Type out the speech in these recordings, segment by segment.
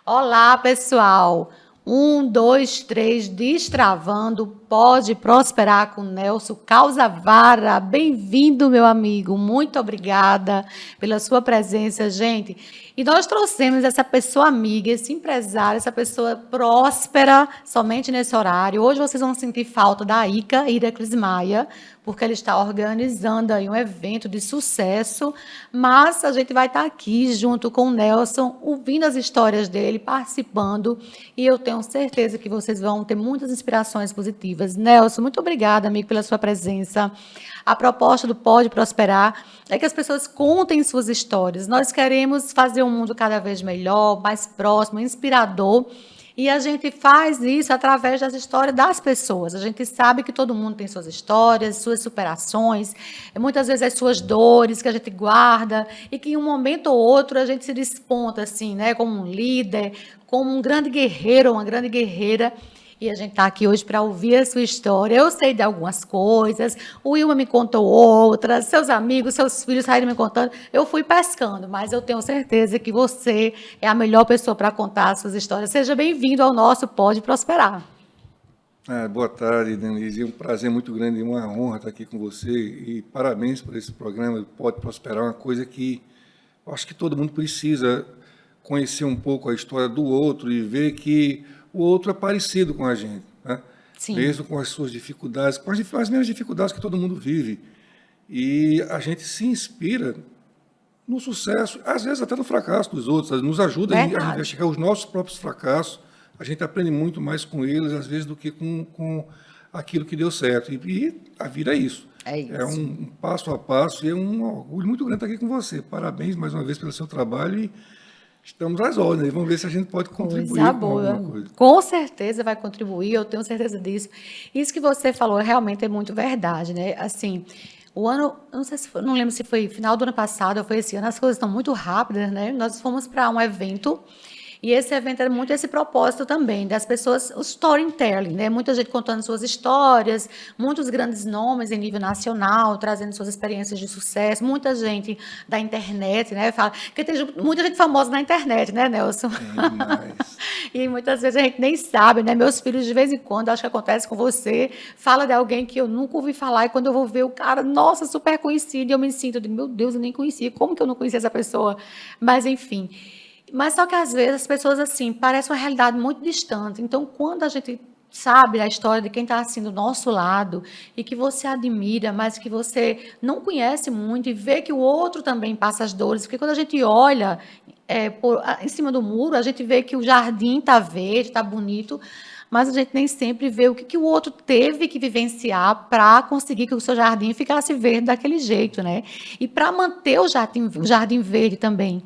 Olá, pessoal. Um, dois, três, destravando, pode prosperar com Nelson Causavara. Bem-vindo, meu amigo. Muito obrigada pela sua presença, gente. E nós trouxemos essa pessoa amiga, esse empresário, essa pessoa próspera, somente nesse horário. Hoje vocês vão sentir falta da Ira Clismaia, porque ele está organizando aí um evento de sucesso, mas a gente vai estar aqui junto com o Nelson, ouvindo as histórias dele, participando, e eu tenho certeza que vocês vão ter muitas inspirações positivas. Nelson, muito obrigada, amigo, pela sua presença. A proposta do Pode Prosperar é que as pessoas contem suas histórias. Nós queremos fazer um mundo cada vez melhor, mais próximo, inspirador, e a gente faz isso através das histórias das pessoas. A gente sabe que todo mundo tem suas histórias, suas superações, muitas vezes as suas dores que a gente guarda e que em um momento ou outro a gente se desponta assim, né, como um líder, como um grande guerreiro, uma grande guerreira. E a gente está aqui hoje para ouvir a sua história. Eu sei de algumas coisas, o Wilma me contou outras, seus amigos, seus filhos saíram me contando. Eu fui pescando, mas eu tenho certeza que você é a melhor pessoa para contar as suas histórias. Seja bem-vindo ao nosso Pode Prosperar. Boa tarde, Denise. É um prazer muito grande e uma honra estar aqui com você. E parabéns por esse programa. Pode Prosperar, uma coisa que eu acho que todo mundo precisa conhecer um pouco a história do outro e ver que o outro é parecido com a gente, né? Sim. Mesmo com as suas dificuldades, com as mesmas dificuldades que todo mundo vive. E a gente se inspira no sucesso, às vezes até no fracasso dos outros, nos ajuda a investigar os nossos próprios fracassos. A gente aprende muito mais com eles, às vezes, do que com aquilo que deu certo. E a vida é isso. É isso. É um passo a passo e é um orgulho muito grande estar aqui com você. Parabéns mais uma vez pelo seu trabalho e estamos às ordens. Vamos ver se a gente pode contribuir com alguma coisa. Com certeza vai contribuir, eu tenho certeza disso. Isso que você falou realmente é muito verdade, né? Assim, o ano, eu não sei se foi, não lembro se foi final do ano passado ou foi esse ano, as coisas estão muito rápidas, né? Nós fomos para um evento. E esse evento era muito esse propósito também, das pessoas, o storytelling, né? Muita gente contando suas histórias, muitos grandes nomes em nível nacional, trazendo suas experiências de sucesso, muita gente da internet, né? Fala, porque tem muita gente famosa na internet, né, Nelson? E muitas vezes a gente nem sabe, né? Meus filhos, de vez em quando, acho que acontece com você, fala de alguém que eu nunca ouvi falar, e quando eu vou ver o cara, nossa, super conhecido, e eu me sinto, meu Deus, eu nem conhecia, como que eu não conhecia essa pessoa? Mas, enfim. Mas só que às vezes as pessoas assim parecem uma realidade muito distante. Então, quando a gente sabe a história de quem está assim do nosso lado e que você admira, mas que você não conhece muito e vê que o outro também passa as dores, porque quando a gente olha em cima do muro, a gente vê que o jardim está verde, está bonito, mas a gente nem sempre vê o que o outro teve que vivenciar para conseguir que o seu jardim ficasse verde daquele jeito, né? E para manter o jardim verde também.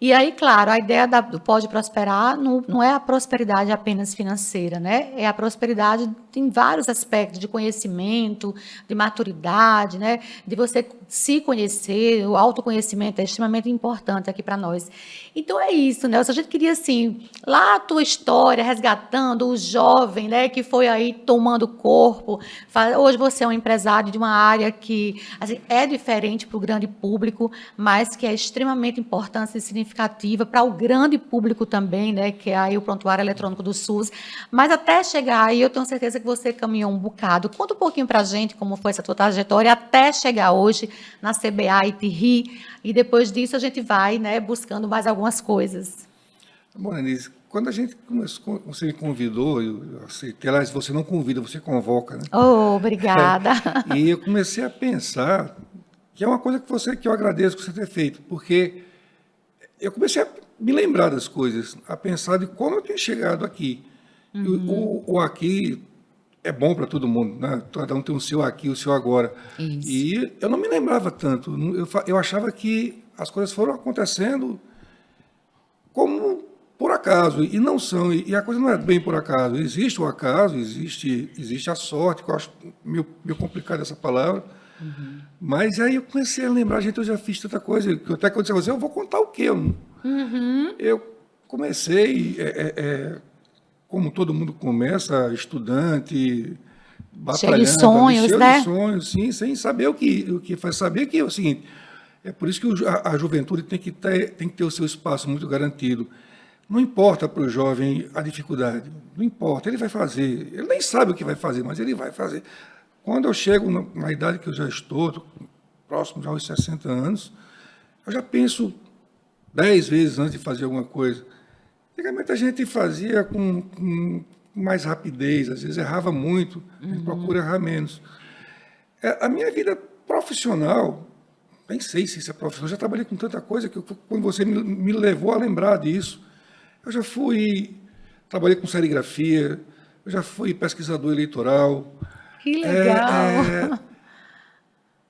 E aí, claro, a ideia do Pode Prosperar não é a prosperidade apenas financeira, né? É a prosperidade em vários aspectos, de conhecimento, de maturidade, né? De você se conhecer, o autoconhecimento é extremamente importante aqui para nós. Então é isso, Nelson. A gente queria, assim, lá a tua história, resgatando o jovem, né, que foi aí tomando corpo. Hoje você é um empresário de uma área que assim, é diferente para o grande público, mas que é extremamente importante e significativa para o grande público também, né, que é aí o prontuário eletrônico do SUS. Mas até chegar aí, eu tenho certeza que você caminhou um bocado. Conta um pouquinho para a gente como foi essa tua trajetória até chegar hoje na CBA ITRI, e depois disso a gente vai, né, buscando mais algumas coisas. Bom, Denise, quando a gente começou, você me convidou, eu aceitei, aliás, você não convida, você convoca, né? Oh, obrigada. E eu comecei a pensar que é uma coisa que eu agradeço que você ter feito, porque eu comecei a me lembrar das coisas, a pensar de como eu tinha chegado aqui. O aqui é bom para todo mundo, né? Cada um tem o seu aqui, o seu agora. Isso. E eu não me lembrava tanto. Eu achava que as coisas foram acontecendo como por acaso, e não são. E a coisa não é bem por acaso. Existe o acaso, existe a sorte, que eu acho meio complicada essa palavra. Mas aí eu comecei a lembrar, gente, eu já fiz tanta coisa, que até quando eu disse a você, eu vou contar o quê? Eu comecei, como todo mundo começa, estudante, Cheio de batalhando, sonhos, cheio né? de sonhos, sim, sem saber o que faz. Saber que é o seguinte, é por isso que a juventude tem que ter o seu espaço muito garantido. Não importa para o jovem a dificuldade, não importa, ele vai fazer. Ele nem sabe o que vai fazer, mas ele vai fazer. Quando eu chego na idade que eu já estou, próximo já aos 60 anos, eu já penso 10 vezes antes de fazer alguma coisa. Antigamente a gente fazia com mais rapidez, às vezes errava muito, a gente procura errar menos. A minha vida profissional, nem sei se isso é profissional, eu já trabalhei com tanta coisa que quando você me levou a lembrar disso, eu já trabalhei com serigrafia, eu já fui pesquisador eleitoral. Que legal!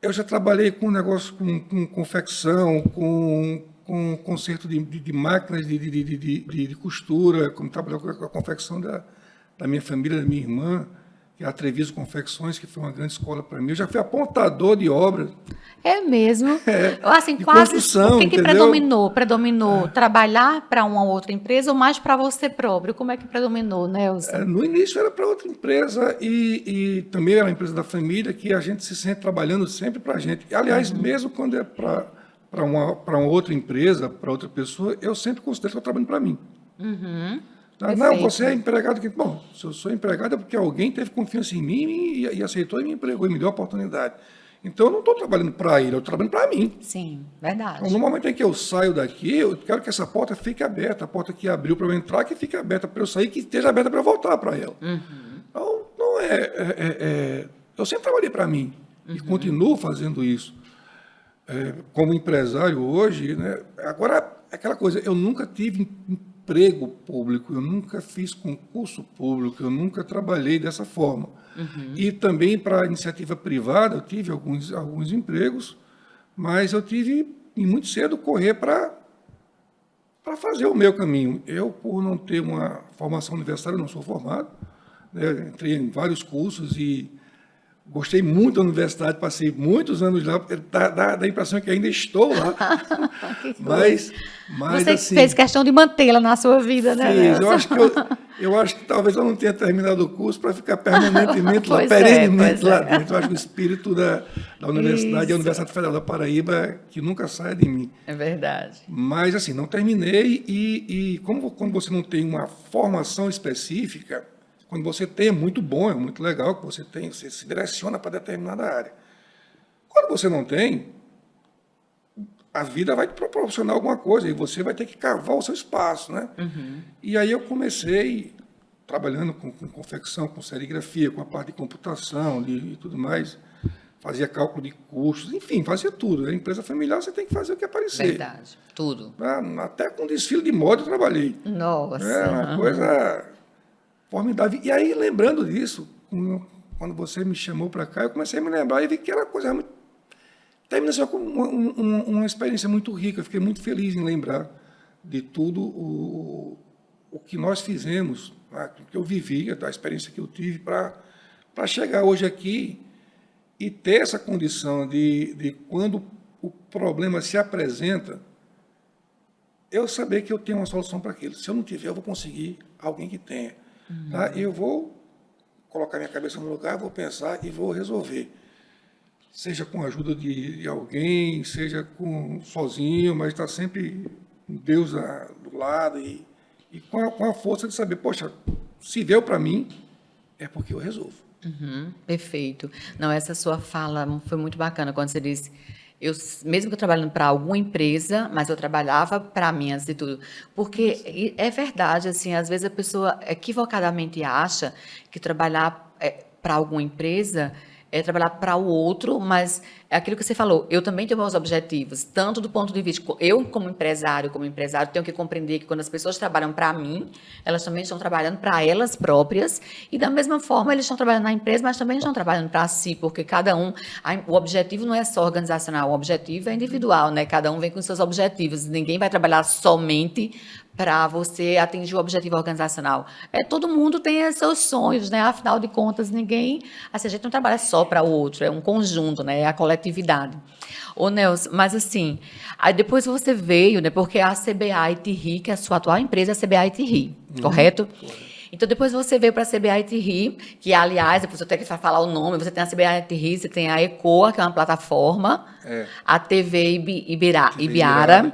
Eu já trabalhei com negócio com confecção, com conserto de máquinas de costura, como trabalhei com a confecção da minha família, da minha irmã, que é a Treviso Confecções, que foi uma grande escola para mim. Eu já fui apontador de obras. É mesmo. Assim, de quase. construção, O que entendeu? predominou? Predominou trabalhar para uma outra empresa ou mais para você próprio? Como é que predominou, Nelson? No início era para outra empresa e também era uma empresa da família que a gente se sente trabalhando sempre para a gente. E, aliás, mesmo quando é para uma outra empresa, para outra pessoa, eu sempre considero que eu trabalho para mim. Não, você é empregado. Bom, se eu sou empregado é porque alguém teve confiança em mim e aceitou e me empregou e me deu a oportunidade. Então, eu não estou trabalhando para ele, eu estou trabalhando para mim. Sim, verdade. Então, no momento em que eu saio daqui, eu quero que essa porta fique aberta, a porta que abriu para eu entrar, que fique aberta para eu sair, que esteja aberta para eu voltar para ela. Então, não eu sempre trabalhei para mim e continuo fazendo isso. Como empresário hoje, né? Agora, aquela coisa, eu nunca tive emprego público, eu nunca fiz concurso público, eu nunca trabalhei dessa forma. E também para a iniciativa privada, eu tive alguns empregos, mas eu tive, e muito cedo, correr para fazer o meu caminho. Eu, por não ter uma formação universitária, não sou formado, né? Entrei em vários cursos e gostei muito da universidade, passei muitos anos lá, dá a impressão que ainda estou lá. mas você assim, fez questão de mantê-la na sua vida, né? Fiz. Eu acho que talvez eu não tenha terminado o curso para ficar permanentemente lá, perenemente lá dentro. Eu acho que o espírito da universidade é a Universidade Federal da Paraíba, que nunca sai de mim. É verdade. Mas, assim, não terminei e quando você não tem uma formação específica, quando você tem, é muito bom, é muito legal que você se direciona para determinada área. Quando você não tem, a vida vai te proporcionar alguma coisa e você vai ter que cavar o seu espaço, né? E aí eu comecei trabalhando com confecção, com serigrafia, com a parte de computação e tudo mais, fazia cálculo de custos, enfim, fazia tudo. A empresa familiar você tem que fazer o que aparecer. Verdade, tudo. Até com desfile de moda eu trabalhei. Nossa. É uma coisa formidável. E aí, lembrando disso, quando você me chamou para cá, eu comecei a me lembrar e vi que era uma coisa muito... Termina sendo uma experiência muito rica. Eu fiquei muito feliz em lembrar de tudo o que nós fizemos, o que eu vivi, a experiência que eu tive para chegar hoje aqui e ter essa condição de quando o problema se apresenta, eu saber que eu tenho uma solução para aquilo. Se eu não tiver, eu vou conseguir alguém que tenha. Tá? Eu vou colocar minha cabeça no lugar, vou pensar e vou resolver. Seja com a ajuda de alguém, seja sozinho, mas está sempre Deus do lado e com a força de saber, poxa, se veio para mim, é porque eu resolvo. Perfeito. Não, essa sua fala foi muito bacana quando você disse, mesmo que eu trabalhando para alguma empresa, mas eu trabalhava para mim antes de tudo. Porque é verdade, assim, às vezes a pessoa equivocadamente acha que trabalhar para alguma empresa é trabalhar para o outro, mas é aquilo que você falou, eu também tenho meus objetivos, tanto do ponto de vista, eu como empresário, tenho que compreender que quando as pessoas trabalham para mim, elas também estão trabalhando para elas próprias, e da mesma forma eles estão trabalhando na empresa, mas também estão trabalhando para si, porque cada um, o objetivo não é só organizacional, o objetivo é individual, né? Cada um vem com seus objetivos, ninguém vai trabalhar somente para você atingir o objetivo organizacional. Todo mundo tem seus sonhos, né? Afinal de contas, assim, a gente não trabalha só para o outro, é um conjunto, né? É a coletividade. Ô, Nelson, mas assim, aí depois você veio, né? Porque a CBA ITRI, que é a sua atual empresa, é a CBA ITRI, correto? Então, depois você veio para a CBA ITRI, que, aliás, depois eu tenho que falar o nome, você tem a CBA ITRI, você tem a ECOA, que é uma plataforma, a TV Ibiara,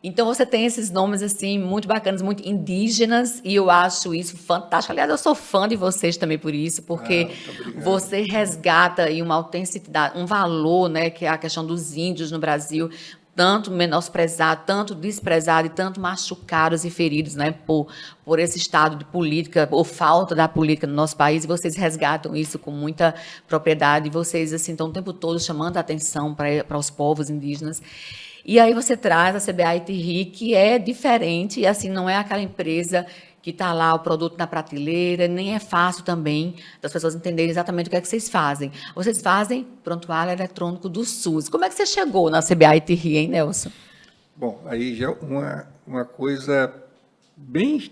Então você tem esses nomes assim muito bacanas, muito indígenas, e eu acho isso fantástico. Aliás, eu sou fã de vocês também por isso, porque Muito obrigado. você resgata aí uma autenticidade, um valor, né, que é a questão dos índios no Brasil, tanto menosprezados, tanto desprezados e tanto machucados e feridos, né, por esse estado de política ou falta da política no nosso país, e vocês resgatam isso com muita propriedade, e vocês assim estão o tempo todo chamando a atenção para os povos indígenas. E aí você traz a CBA-ITRI, que é diferente, e assim, não é aquela empresa que está lá o produto na prateleira, nem é fácil também das pessoas entenderem exatamente o que é que vocês fazem. Vocês fazem prontuário eletrônico do SUS. Como é que você chegou na CBA-ITRI, hein, Nelson? Bom, aí já é uma coisa bem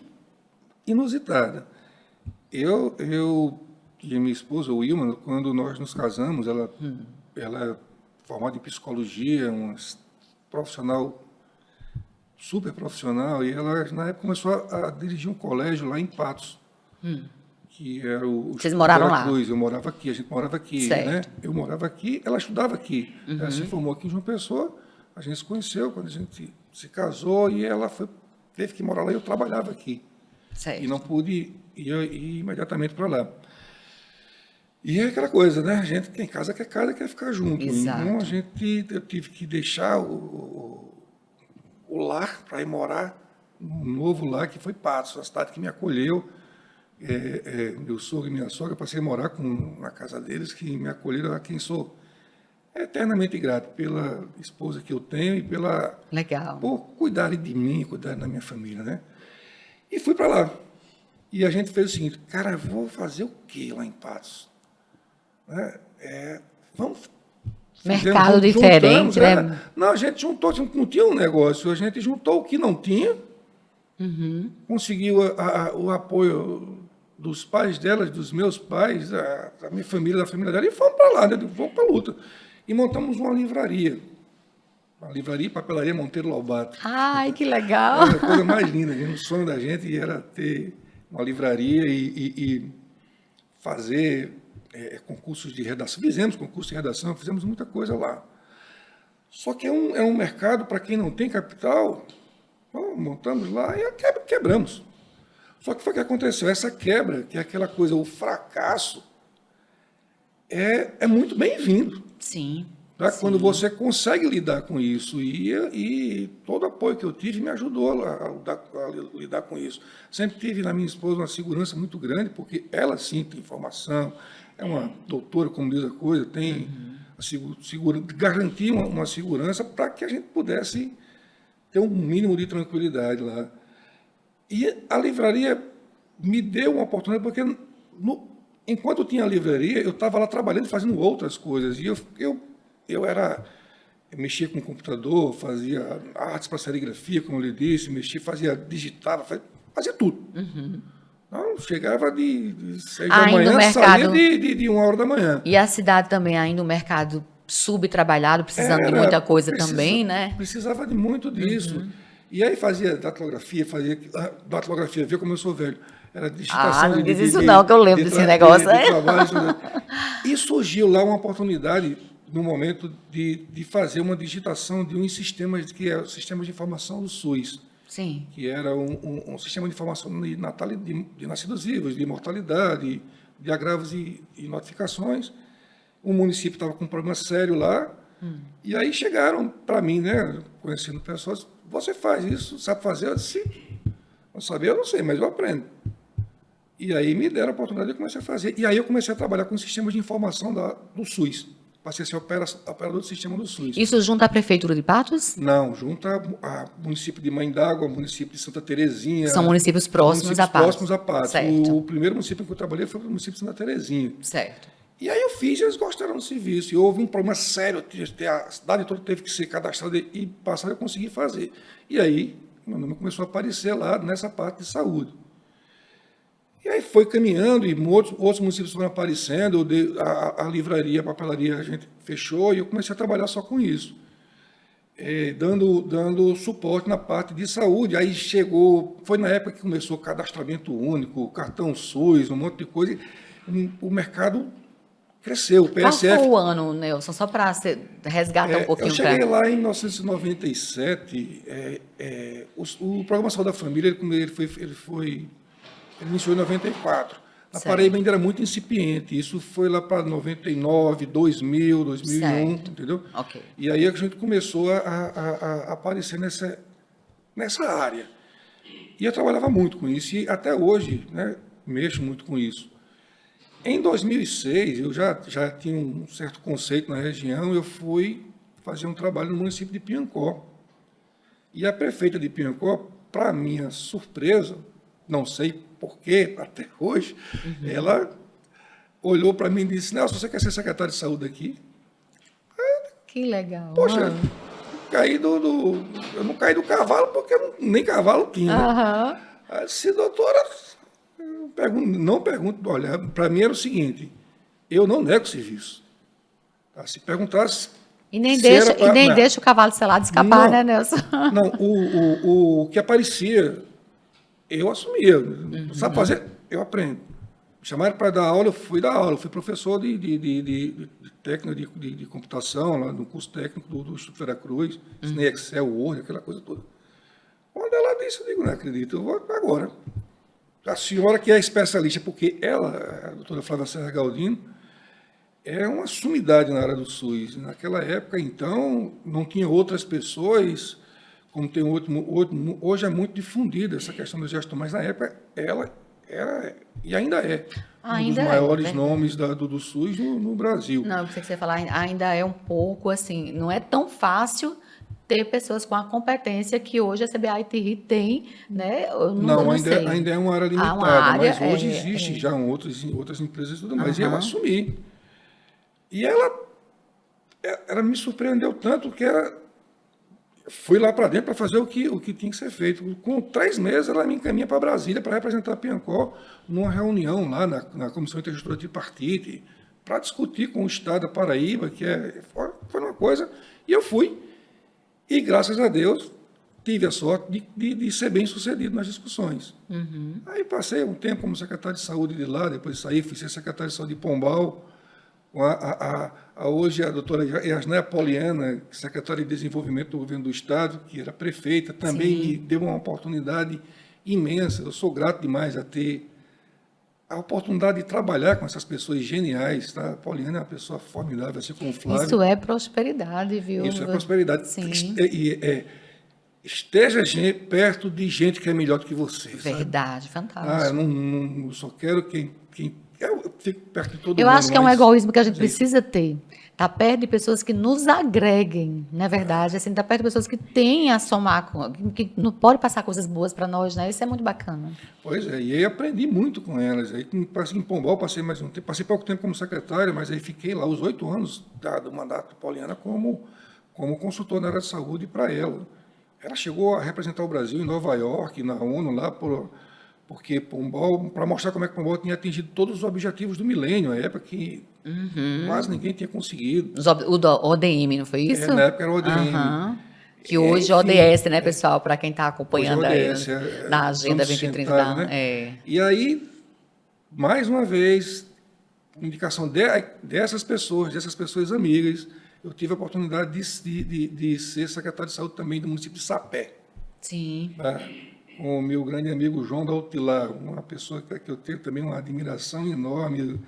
inusitada. Eu e minha esposa, Wilma, quando nós nos casamos, ela é formada em psicologia, uma profissional, super profissional, e ela, na época, começou a dirigir um colégio lá em Patos, que era o Vocês Instituto moraram Vera lá? Cruz. Eu morava aqui, a gente morava aqui, né? Certo. Eu morava aqui, ela estudava aqui. Ela se formou aqui em João Pessoa, a gente se conheceu quando a gente se casou, e ela teve que morar lá e eu trabalhava aqui. Certo. E não pude ir imediatamente para lá. E é aquela coisa, né? A gente, quem casa, quer ficar junto. Exato. Então, eu tive que deixar o lar para ir morar num novo lar, que foi Patos, a cidade que me acolheu. Meu sogro e minha sogra, eu passei a morar na casa deles, que me acolheram, a quem sou eternamente grato pela esposa que eu tenho e Legal. por cuidarem de mim, cuidarem da minha família, né? E fui para lá. E a gente fez o seguinte, cara, eu vou fazer o quê lá em Patos? Né? Vamos Mercado diferente, juntamos, né? Não, a gente juntou, não tinha um negócio, a gente juntou o que não tinha, conseguiu o apoio dos pais delas, dos meus pais, da minha família, da família dela, e fomos para lá, né? Fomos para a luta. E montamos uma livraria e papelaria Monteiro Lobato. Ai, que legal. Era a coisa mais linda, o sonho da gente era ter uma livraria e fazer concursos de redação. Fizemos concurso de redação, fizemos muita coisa lá. Só que é um mercado para quem não tem capital. Montamos lá e quebramos. Só que foi o que aconteceu. Essa quebra, que é aquela coisa, o fracasso, é muito bem-vindo. Sim. Tá? Sim. Quando você consegue lidar com isso, e todo o apoio que eu tive me ajudou a lidar com isso. Sempre tive na minha esposa uma segurança muito grande, porque ela sim tem formação, é uma doutora, como diz a coisa, tem garantir uma segurança para que a gente pudesse ter um mínimo de tranquilidade lá. E a livraria me deu uma oportunidade, porque enquanto eu tinha a livraria, eu estava lá trabalhando, fazendo outras coisas, e eu mexia com o computador, fazia artes para serigrafia, como eu lhe disse, digitava, fazia tudo. Então, chegava de 6 da manhã, saía de 1 hora da manhã. E a cidade também, ainda um mercado subtrabalhado, precisando de muita coisa também, né? Precisava de muito disso. E aí fazia datilografia, vê como eu sou velho. Era digitação não diz isso não, que eu lembro desse negócio. De trabalho. E surgiu lá uma oportunidade, no momento, de fazer uma digitação de um sistema, que é o Sistema de Informação do SUS. Sim. Que era um sistema de informação de nascidos vivos, de mortalidade, de agravos e notificações. O município estava com um problema sério lá, e aí chegaram para mim, né, conhecendo pessoas, você faz isso, sabe fazer? Eu disse, não sabia, eu não sei, mas eu aprendo. E aí me deram a oportunidade de eu comecei a fazer. E aí eu comecei a trabalhar com sistemas de informação do SUS. Passei a ser operador do sistema do SUS. Isso junto à Prefeitura de Patos? Não, junto ao município de Mãe d'Água, município de Santa Terezinha. São municípios próximos a Patos. Próximos a Patos. Certo. O primeiro município em que eu trabalhei foi o município de Santa Terezinha. Certo. E aí eu fiz, eles gostaram do serviço. E houve um problema sério, a cidade toda teve que ser cadastrada e passar, eu consegui fazer. E aí, meu nome começou a aparecer lá nessa parte de saúde. E aí foi caminhando, e outros municípios foram aparecendo, a livraria, a papelaria, a gente fechou, e eu comecei a trabalhar só com isso. Dando suporte na parte de saúde. Aí foi na época que começou o cadastramento único, cartão SUS, um monte de coisa, o mercado cresceu. O Qual PSF. foi o ano, Nelson? Só para resgatar um Eu pouquinho. cheguei lá em 1997. O Programa Saúde da Família, ele iniciou em 94. A Certo. Paraíba ainda era muito incipiente. Isso foi lá para 99, 2000, 2001, Certo. entendeu? Ok. E aí a gente começou a aparecer nessa área. E eu trabalhava muito com isso, e até hoje, né, mexo muito com isso. Em 2006, eu já tinha um certo conceito na região, eu fui fazer um trabalho no município de Piancó. E a prefeita de Piancó, para minha surpresa, não sei porquê, até hoje, ela olhou para mim e disse: Nelson, você quer ser secretário de saúde aqui? Que legal. Poxa, eu não caí do cavalo porque nem cavalo tinha. Né? Aham. Aí disse: doutora, não pergunto, olha, para mim era o seguinte, eu não nego serviço. Tá? Se perguntasse... E nem se era pra- não. deixa o cavalo selado escapar, Não. né, Nelson? Não, o que aparecia, eu assumia. Sabe fazer? Eu aprendo. Me chamaram para dar aula, eu fui dar aula. Eu fui professor de técnica de computação, lá no curso técnico do Instituto Veracruz. Ensinei Excel, Word, aquela coisa toda. Quando ela disse, eu digo, não acredito, eu vou agora. A senhora que é especialista, porque ela, a doutora Flávia Serra Galdino, é uma sumidade na área do SUS. Naquela época, então, não tinha outras pessoas, como tem hoje é muito difundida essa questão da gestão, mas na época ela era, e ainda é, um dos maiores nomes do SUS no Brasil. Não, eu pensei que você ia falar, ainda é um pouco assim, não é tão fácil ter pessoas com a competência que hoje a CBA-ITRI tem, né? Eu não sei. Ainda é uma área limitada, uma área, mas hoje existe já outras empresas e tudo mais, e eu assumi. E ela me surpreendeu tanto que fui lá para dentro para fazer o que tinha que ser feito. Com 3 meses, ela me encaminha para Brasília para representar Piancó numa reunião lá na Comissão Intergestora Tripartite, para discutir com o Estado da Paraíba, foi uma coisa, e eu fui. E, graças a Deus, tive a sorte de ser bem sucedido nas discussões. Aí passei um tempo como secretário de saúde de lá, depois saí, fui ser secretário de saúde de Pombal, com hoje a doutora Yasné Poliana, secretária de Desenvolvimento do Governo do Estado, que era prefeita, também me deu uma oportunidade imensa. Eu sou grato demais a ter a oportunidade de trabalhar com essas pessoas geniais. Tá? A Poliana é uma pessoa formidável, assim como o Flávio. Isso é prosperidade, viu? Isso é prosperidade. Sim. Esteja perto de gente que é melhor do que você. Verdade, sabe? fantástico. Eu só quero quem eu fico perto de todo mundo. Eu acho que é um egoísmo que a gente Sim. precisa ter. Estar perto de pessoas que nos agreguem, não é verdade? Assim, estar perto de pessoas que têm a somar, que não pode passar coisas boas para nós, né? Isso é muito bacana. Pois é, e aí aprendi muito com elas. Aí em Pombal passei mais um tempo, passei pouco tempo como secretário, mas aí fiquei lá os 8 anos do mandato de Poliana como consultor na área de saúde para ela. Ela chegou a representar o Brasil em Nova York, na ONU, lá porque Pombal, para mostrar como é que Pombal tinha atingido todos os objetivos do milênio, na época que quase ninguém tinha conseguido. O do ODM, não foi isso? Na época era o ODM. Que hoje é ODS, né, pessoal, para quem está acompanhando aí ODS, na Agenda 2030. Né? E aí, mais uma vez, indicação dessas pessoas amigas, eu tive a oportunidade de ser secretário de saúde também do município de Sapé. Sim. Com o meu grande amigo João Daltilar, uma pessoa que eu tenho também uma admiração enorme.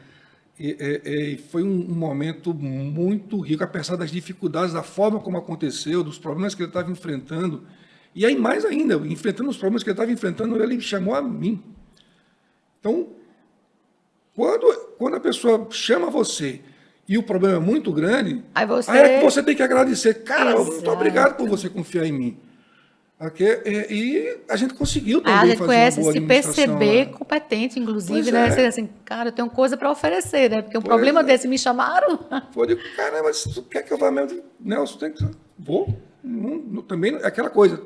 Foi um momento muito rico, apesar das dificuldades, da forma como aconteceu, dos problemas que ele estava enfrentando. E aí, mais ainda, enfrentando os problemas que ele estava enfrentando, ele me chamou a mim. Então, quando a pessoa chama você e o problema é muito grande, aí é que você tem que agradecer. Cara, muito obrigado por você confiar em mim. E a gente conseguiu também a gente fazer conhece, uma boa se perceber competente, inclusive, né? Assim, cara, eu tenho coisa para oferecer, né? Porque um problema desse me chamaram. Eu digo, caramba, mas tu quer que eu vá mesmo? Nelson, vou. Também aquela coisa.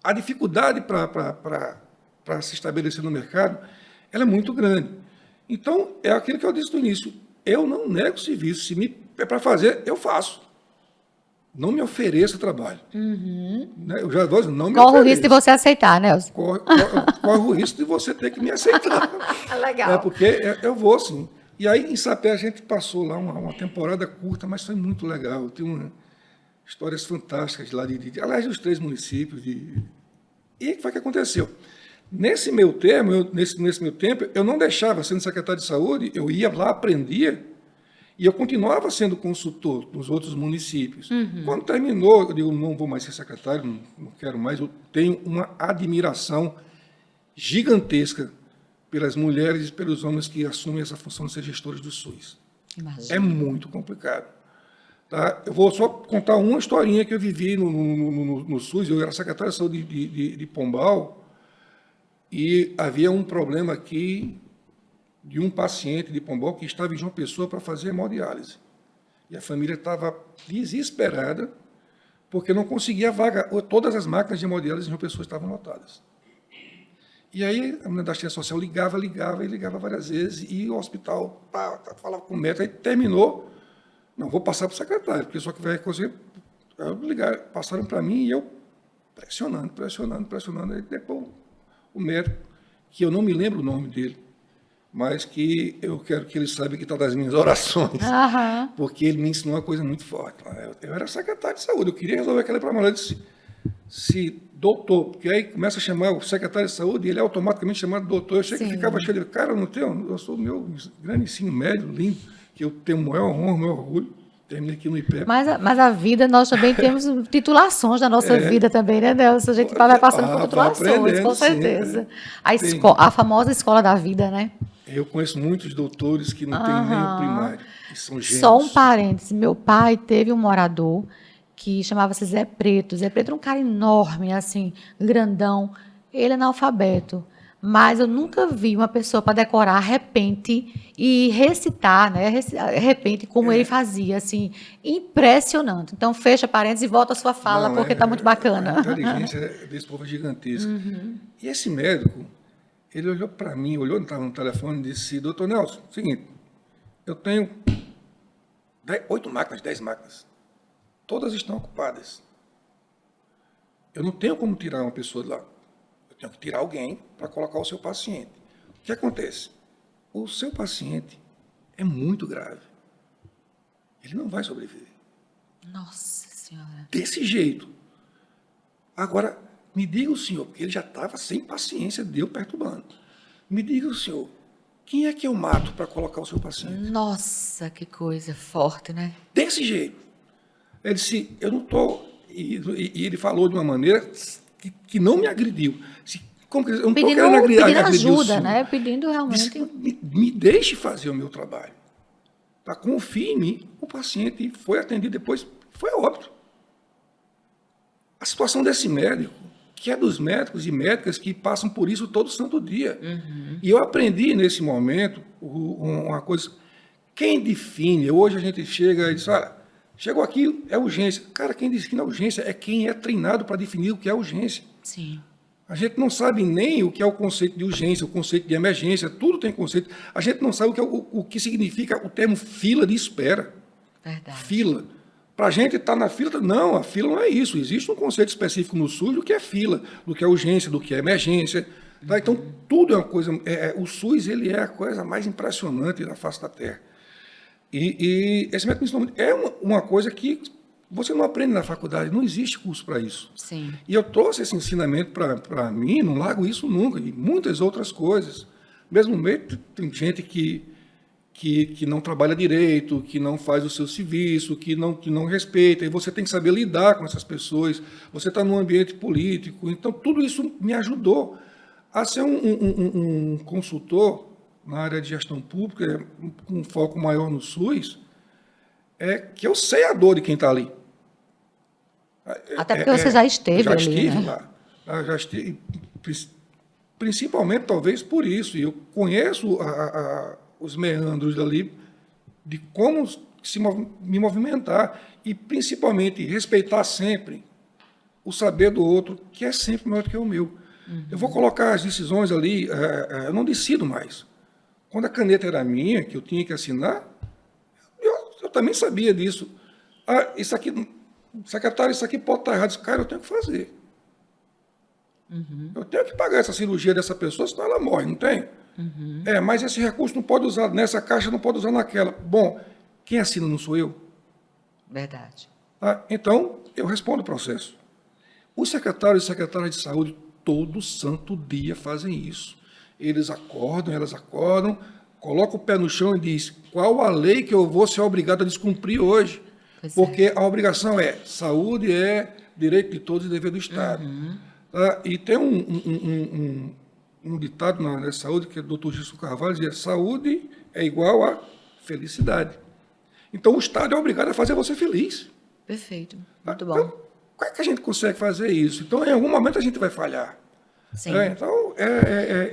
A dificuldade para se estabelecer no mercado, ela é muito grande. Então, é aquilo que eu disse no início. Eu não nego serviço. Se é para fazer, eu faço. Não me ofereça trabalho. Eu já vou dizer, não me ofereça. Corre o risco de você aceitar, Nelson. Corre o risco de você ter que me aceitar. Legal. Porque eu vou, sim. E aí, em Sapé, a gente passou lá uma temporada curta, mas foi muito legal. Tem histórias fantásticas lá, aliás, dos 3 municípios. E o que foi que aconteceu? Nesse meu tempo, eu não deixava, sendo secretário de saúde, eu ia lá, aprendia, e eu continuava sendo consultor nos outros municípios. Quando terminou, eu digo, não vou mais ser secretário, não quero mais, eu tenho uma admiração gigantesca pelas mulheres e pelos homens que assumem essa função de ser gestores do SUS. Imagina. É muito complicado. Tá? Eu vou só contar uma historinha que eu vivi no SUS. Eu era secretário de saúde de Pombal e havia um problema aqui de um paciente de Pombal que estava em João Pessoa para fazer hemodiálise. E a família estava desesperada porque não conseguia vaga. Todas as máquinas de hemodiálise em João Pessoa estavam lotadas. E aí a mulher da assistência social ligava várias vezes, e o hospital falava com o médico, aí terminou, não, vou passar para o secretário, porque só que vai conseguir. Passaram para mim e eu pressionando, aí depois o médico, que eu não me lembro o nome dele, mas que eu quero que ele saiba que está das minhas orações, porque ele me ensinou uma coisa muito forte. Eu era secretário de saúde, eu queria resolver aquele problema. Eu disse, se doutor, porque aí começa a chamar o secretário de saúde e ele é automaticamente chamado doutor. Eu achei que ficava cheio de... Cara, eu sou o meu grande ensino médio, lindo, que eu tenho o maior honra, o maior orgulho. Terminei aqui no IPEP. Mas a vida, nós também temos titulações da nossa vida também, né, Nelson? A gente vai passando por titulações, com certeza. Sim, a famosa escola da vida, né? Eu conheço muitos doutores que não têm nem o primário, que são gênios. Só um parêntese, meu pai teve um morador que chamava-se Zé Preto. Zé Preto era um cara enorme, assim, grandão. Ele é analfabeto, mas eu nunca vi uma pessoa para decorar repente e recitar, né? Repente, como ele fazia, assim, impressionante. Então, fecha parênteses e volta a sua fala, porque está muito bacana. A inteligência desse povo é gigantesca. E esse médico, ele olhou para mim, estava no telefone e disse, doutor Nelson, seguinte, eu tenho 8 máquinas, 10 máquinas. Todas estão ocupadas. Eu não tenho como tirar uma pessoa de lá. Eu tenho que tirar alguém para colocar o seu paciente. O que acontece? O seu paciente é muito grave. Ele não vai sobreviver. Nossa Senhora. Desse jeito. Agora, me diga o senhor, porque ele já estava sem paciência, deu perturbando. Me diga o senhor, quem é que eu mato para colocar o seu paciente? Nossa, que coisa forte, né? Desse jeito. Ele disse, eu não estou... E ele falou de uma maneira que não me agrediu. Como que, eu não estou querendo agredir ajuda, né? Pedindo realmente... Disse, me deixe fazer o meu trabalho. Tá? Confie em mim. O paciente foi atendido depois, foi a óbito. A situação desse médico, que é dos médicos e médicas que passam por isso todo santo dia. E eu aprendi nesse momento uma coisa... Quem define... Hoje a gente chega e diz, olha, chegou aqui, é urgência. Cara, quem define a urgência é quem é treinado para definir o que é urgência. Sim. A gente não sabe nem o que é o conceito de urgência, o conceito de emergência, tudo tem conceito. A gente não sabe o que significa o termo fila de espera. Verdade. Fila. Para a gente estar na fila, não, a fila não é isso. Existe um conceito específico no SUS do que é fila, do que é urgência, do que é emergência. Tá? Então, tudo é uma coisa... o SUS ele é a coisa mais impressionante da face da Terra. E esse método de ensinamento é uma coisa que você não aprende na faculdade, não existe curso para isso. Sim. E eu trouxe esse ensinamento para mim, não largo isso nunca, e muitas outras coisas. Mesmo no meio, tem gente que não trabalha direito, que não faz o seu serviço, que não respeita, e você tem que saber lidar com essas pessoas, você está num ambiente político, então tudo isso me ajudou a ser um consultor na área de gestão pública, com um foco maior no SUS, que eu sei a dor de quem está ali. Até porque você já esteve já ali, estive né? lá. Já estive, principalmente, talvez, por isso. E eu conheço os meandros dali, de como me movimentar. E, principalmente, respeitar sempre o saber do outro, que é sempre maior do que o meu. Eu vou colocar as decisões ali, eu não decido mais. Quando a caneta era minha, que eu tinha que assinar, eu também sabia disso. Isso aqui, secretário, isso aqui pode estar errado. Cara, eu tenho que fazer. Eu tenho que pagar essa cirurgia dessa pessoa, senão ela morre, não tem? Mas esse recurso não pode usar nessa caixa, não pode usar naquela. Bom, quem assina não sou eu. Verdade. Tá? Então, eu respondo o processo. Os secretários e secretárias de saúde, todo santo dia fazem isso. Eles acordam, elas acordam, colocam o pé no chão e dizem qual a lei que eu vou ser obrigado a descumprir hoje. Pois Porque a obrigação saúde é direito de todos e dever do Estado. Tá? E tem um ditado na saúde, que é do Dr. Gilson Carvalho, dizia, saúde é igual a felicidade. Então, o Estado é obrigado a fazer você feliz. Perfeito. Tá? Muito bom. Então, como é que a gente consegue fazer isso? Então, em algum momento, a gente vai falhar. Sim. Então,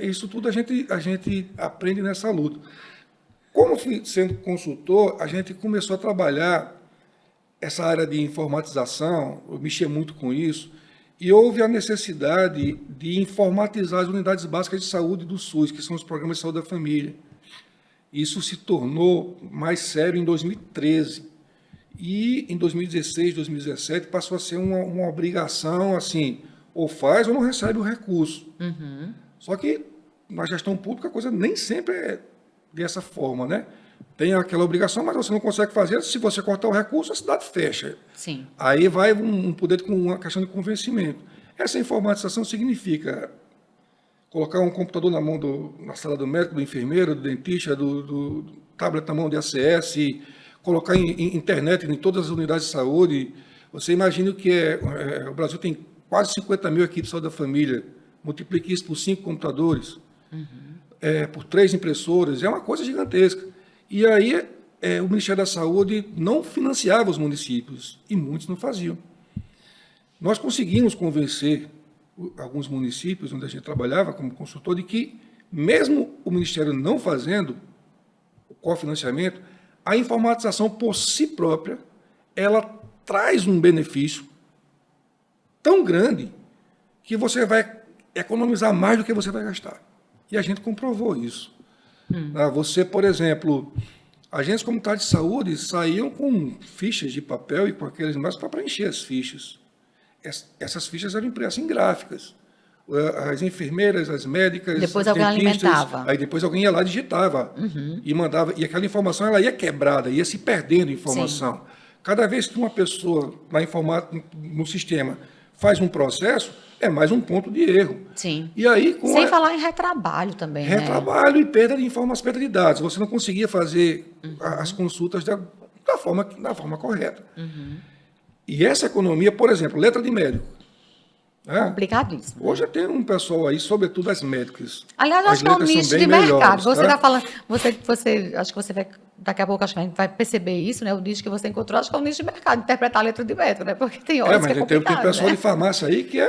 isso tudo a gente aprende nessa luta. Como sendo consultor, a gente começou a trabalhar essa área de informatização, eu mexia muito com isso, e houve a necessidade de informatizar as unidades básicas de saúde do SUS, que são os programas de saúde da família. Isso se tornou mais sério em 2013. E em 2016, 2017, passou a ser uma obrigação, assim, ou faz ou não recebe o recurso. Só que na gestão pública a coisa nem sempre é dessa forma, né? Tem aquela obrigação, mas você não consegue fazer. Se você cortar o recurso, a cidade fecha. Sim. Aí vai um poder com uma questão de convencimento. Essa informatização significa colocar um computador na sala do médico, do enfermeiro, do dentista, do tablet na mão de ACS, colocar em internet em todas as unidades de saúde. Você imagina que o Brasil tem quase 50 mil equipes de saúde da família. Multiplique isso por 5 computadores, por 3 impressoras. É uma coisa gigantesca. E aí o Ministério da Saúde não financiava os municípios, e muitos não faziam. Nós conseguimos convencer alguns municípios onde a gente trabalhava como consultor de que, mesmo o Ministério não fazendo o cofinanciamento, a informatização por si própria, ela traz um benefício tão grande que você vai economizar mais do que você vai gastar. E a gente comprovou isso. Você, por exemplo, agentes comunitários de saúde saíam com fichas de papel e com aqueles negócios para preencher as fichas. Essas fichas eram impressas em gráficas. As enfermeiras, as médicas, Depois as alguém dentistas, alimentava. aí depois alguém ia lá e digitava e mandava, e aquela informação ela ia quebrada, ia se perdendo informação. Cada vez que uma pessoa no sistema faz um processo, é mais um ponto de erro. Sim. E aí, sem falar em retrabalho também, né? Retrabalho e perda de informação, perda de dados. Você não conseguia fazer as consultas da forma correta. E essa economia, por exemplo, letra de médico. Complicadíssimo. Hoje tem um pessoal aí, sobretudo as médicas. Aliás, eu acho que é um nicho de mercado. Você está falando, acho que você vai, daqui a pouco acho que a gente vai perceber isso, né? O nicho que você encontrou, acho que é um nicho de mercado, interpretar a letra de médico, né? Porque tem horas que é complicado, tem pessoal né? de farmácia aí que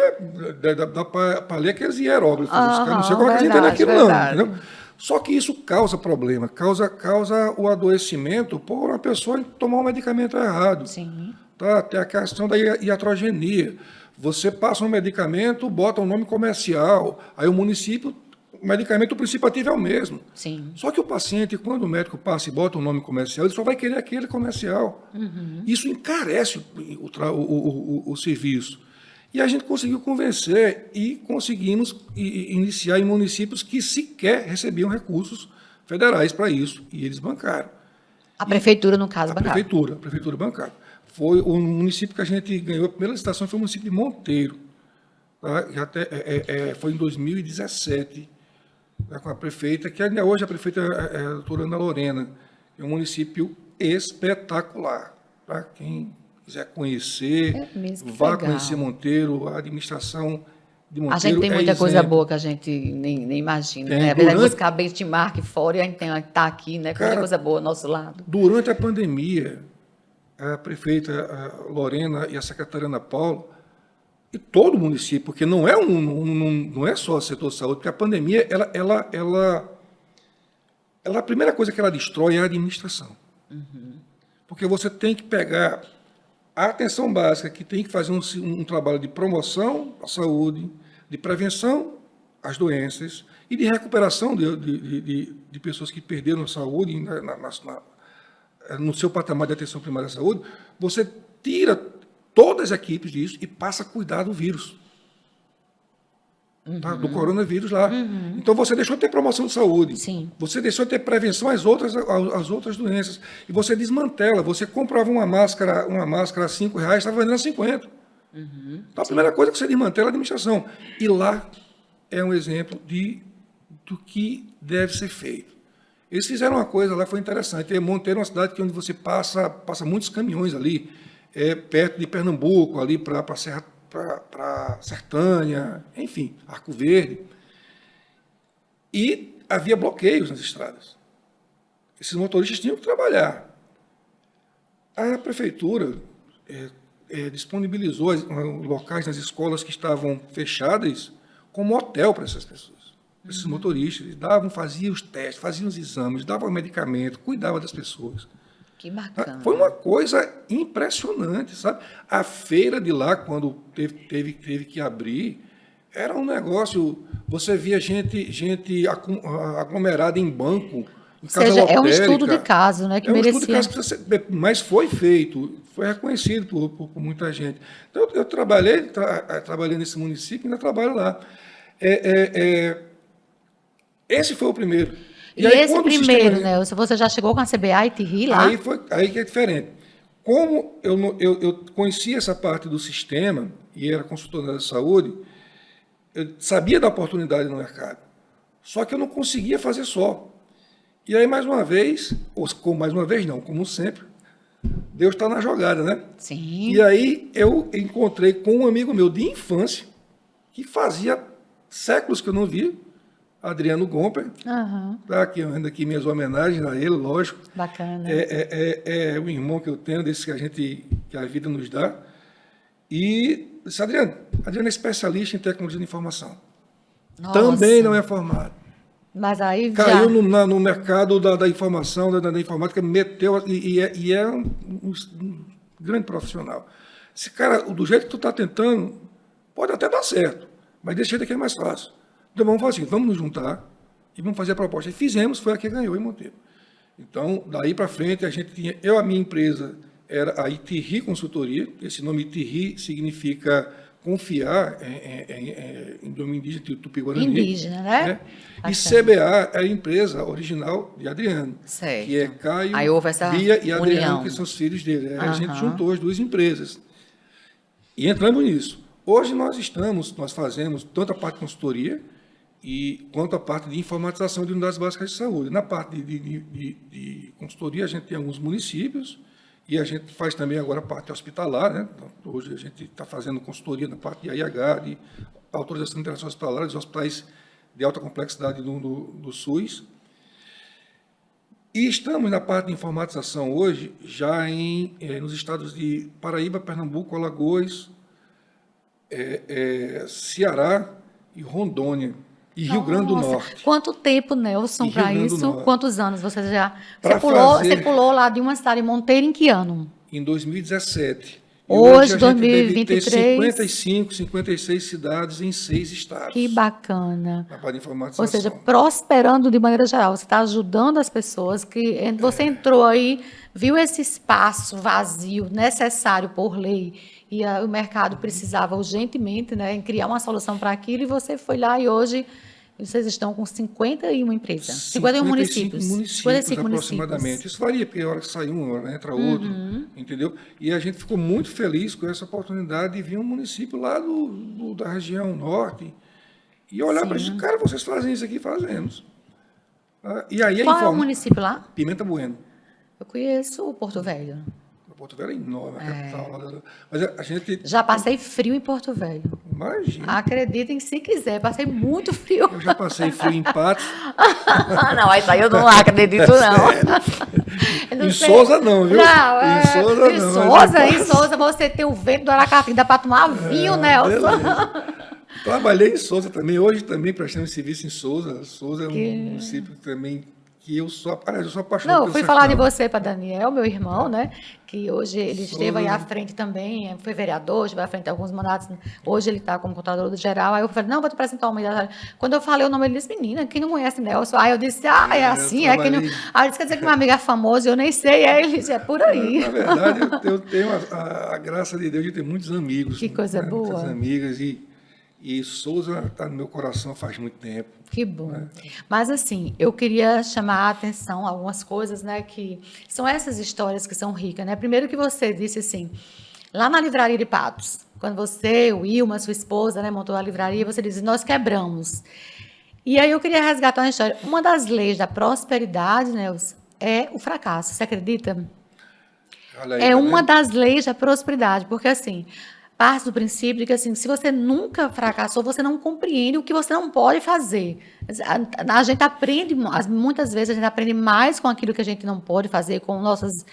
dá para ler aqueles hieróglifos. Não sei como é que eles entendem verdade, aquilo, verdade. não. Entendeu? Só que isso causa problema, causa o adoecimento por uma pessoa tomar um medicamento errado. Sim. Tá? Tem a questão da iatrogenia. Você passa um medicamento, bota um nome comercial, aí o município, o medicamento, o princípio ativo é o mesmo. Sim. Só que o paciente, quando o médico passa e bota um nome comercial, ele só vai querer aquele comercial. Isso encarece o serviço. E a gente conseguiu convencer e conseguimos iniciar em municípios que sequer recebiam recursos federais para isso, e eles bancaram. A prefeitura, no caso, A bancária. prefeitura bancaram. Foi o município que a gente ganhou a primeira licitação, foi o município de Monteiro. Tá? Foi em 2017, tá? Com a prefeita, que ainda hoje a prefeita é a doutora Ana Lorena. É um município espetacular. Tá? Quem quiser conhecer, vá legal. conhecer Monteiro, a administração de Monteiro. A gente tem muita coisa exemplo. boa que a gente nem imagina, Tem, né? Apesar de buscar benchmark fora, e a gente está aqui, né? Com muita Cara, coisa boa ao nosso lado. Durante a pandemia, a prefeita Lorena e a secretária Ana Paula, e todo o município, porque não é só o setor de saúde, porque a pandemia, a primeira coisa que ela destrói é a administração. Porque você tem que pegar a atenção básica, que tem que fazer um trabalho de promoção à saúde, de prevenção às doenças e de recuperação de pessoas que perderam a saúde no seu patamar de atenção primária à saúde. Você tira todas as equipes disso e passa a cuidar do vírus. tá? Do coronavírus lá. Então, você deixou de ter promoção de saúde. Sim. Você deixou de ter prevenção às outras doenças. E você desmantela. Você comprava uma máscara a R$5, estava vendendo a 50. Então, a primeira coisa é que você desmantela é a administração. E lá é um exemplo do que deve ser feito. Eles fizeram uma coisa lá que foi interessante. Montaram uma cidade onde você passa muitos caminhões ali, perto de Pernambuco, ali para Sertânia, enfim, Arco Verde. E havia bloqueios nas estradas. Esses motoristas tinham que trabalhar. A prefeitura disponibilizou locais nas escolas que estavam fechadas como hotel para essas pessoas, esses motoristas. Eles faziam os testes, faziam os exames, davam medicamento, cuidavam das pessoas. Que bacana. Foi uma coisa impressionante, sabe? A feira de lá, quando teve que abrir, era um negócio. Você via gente aglomerada em banco, em Ou casa seja, é um lotérica. estudo de caso, né? Que É um merecia. estudo de caso que precisa ser, mas foi feito, foi reconhecido por muita gente. Então, eu trabalhei nesse município e ainda trabalho lá. Esse foi o primeiro. E aí, esse quando o primeiro, sistema- Nelson, você já chegou com a CBA e TRI lá? Aí que é diferente. Como eu conhecia essa parte do sistema e era consultor da saúde, eu sabia da oportunidade no mercado. Só que eu não conseguia fazer só. E aí, mais uma vez, como sempre, Deus está na jogada, né? Sim. E aí eu encontrei com um amigo meu de infância, que fazia séculos que eu não via, Adriano Gomper. Aham. Tá aqui, eu ando aqui minhas homenagens a ele, lógico. Bacana. É o irmão que eu tenho, desse que a vida nos dá. E disse, Adriano é especialista em tecnologia de informação. Nossa. Também não é formado. Mas aí Caiu já... no mercado da informação, da informática, meteu, e é um grande profissional. Esse cara, do jeito que tu está tentando, pode até dar certo, mas desse jeito aqui é mais fácil. Então vamos fazer assim, vamos nos juntar e vamos fazer a proposta. E fizemos, foi a que ganhou em Monteiro. Então, daí para frente, a gente tinha, a minha empresa era a ITRI Consultoria. Esse nome ITRI significa confiar em domínio indígena, Tupi-Guarani. Indígena, né? E CBA é a empresa original de Adriano, Certo. que é Caio, Aí houve essa Bia e Adriano, união. que são os filhos dele. A Aham. gente juntou as duas empresas e entramos nisso. Hoje nós fazemos tanto a parte de consultoria quanto a parte de informatização de unidades básicas de saúde. Na parte de consultoria, a gente tem alguns municípios e a gente faz também agora a parte hospitalar, né? Então, hoje a gente está fazendo consultoria na parte de AIH, de autorização de internação hospitalar, dos hospitais de alta complexidade do SUS. E estamos na parte de informatização hoje, já nos estados de Paraíba, Pernambuco, Alagoas, Ceará e Rondônia. E Rio Grande do Nossa, Norte. quanto tempo, Nelson, E para Rio Grande do isso? Norte. Quantos anos você já... Pra Você fazer- pulou lá de uma cidade Monteiro em que ano? Em 2017. E Hoje, a gente deve ter 2023. 56 cidades em 6 estados. Que bacana. Na parte de informatização. Ou seja, prosperando de maneira geral. Você está ajudando as pessoas que você entrou aí, viu esse espaço vazio necessário por lei e o mercado precisava urgentemente, né, em criar uma solução para aquilo e você foi lá e hoje vocês estão com 51 empresas, 51 municípios. 55 aproximadamente. Isso varia, porque a hora que sai um, a hora que entra outro, entendeu? E a gente ficou muito feliz com essa oportunidade de vir um município lá da região norte e olhar para isso, cara, vocês fazem isso aqui, fazemos. E aí Qual é o município lá? Pimenta Bueno. Eu conheço o Porto Velho. Porto Velho é enorme, a capital. Mas a gente... Já passei frio em Porto Velho. Imagina. Acreditem se quiser, passei muito frio. Eu já passei frio em Patos. Não, isso aí eu não acredito, não. Eu não Em sei. Sousa não, viu? Não, Em Sousa em não, Sousa, mas em Sousa você tem o vento do Aracati, dá para tomar vinho, Nelson. beleza. Trabalhei em Sousa também. Hoje também prestamos serviço em Sousa. Sousa é um município também que eu sou apaixonado Não, pelo fui falar de sertão. você para Daniel, meu irmão, né? Que hoje ele esteve aí à frente também, foi vereador, esteve à frente de alguns mandatos. Hoje ele está como contador geral. Aí eu falei, não, vou te apresentar uma unidade. Quando eu falei o nome, ele disse, menina, quem não conhece Nelson? Aí eu disse, é assim, eu é que não. trabalhei. Aí ele disse, quer dizer que meu amigo é famoso, eu nem sei. Aí ele disse, é por aí. Na verdade, eu tenho a graça de Deus de ter muitos amigos. Que coisa boa. Muitas amigas. E Souza está no meu coração faz muito tempo. Que bom. Mas assim, eu queria chamar a atenção a algumas coisas, né, que são essas histórias que são ricas, né? Primeiro que você disse assim, lá na livraria de Patos, quando você, o Ilma, sua esposa, né, montou a livraria, você disse, nós quebramos. E aí eu queria resgatar uma história. Uma das leis da prosperidade, Nelson, é o fracasso. Você acredita? Olha aí, É tá uma vendo? das leis da prosperidade, porque assim, parte do princípio de que assim, se você nunca fracassou, você não compreende o que você não pode fazer. A gente aprende, muitas vezes a gente aprende mais com aquilo que a gente não pode fazer, com nossas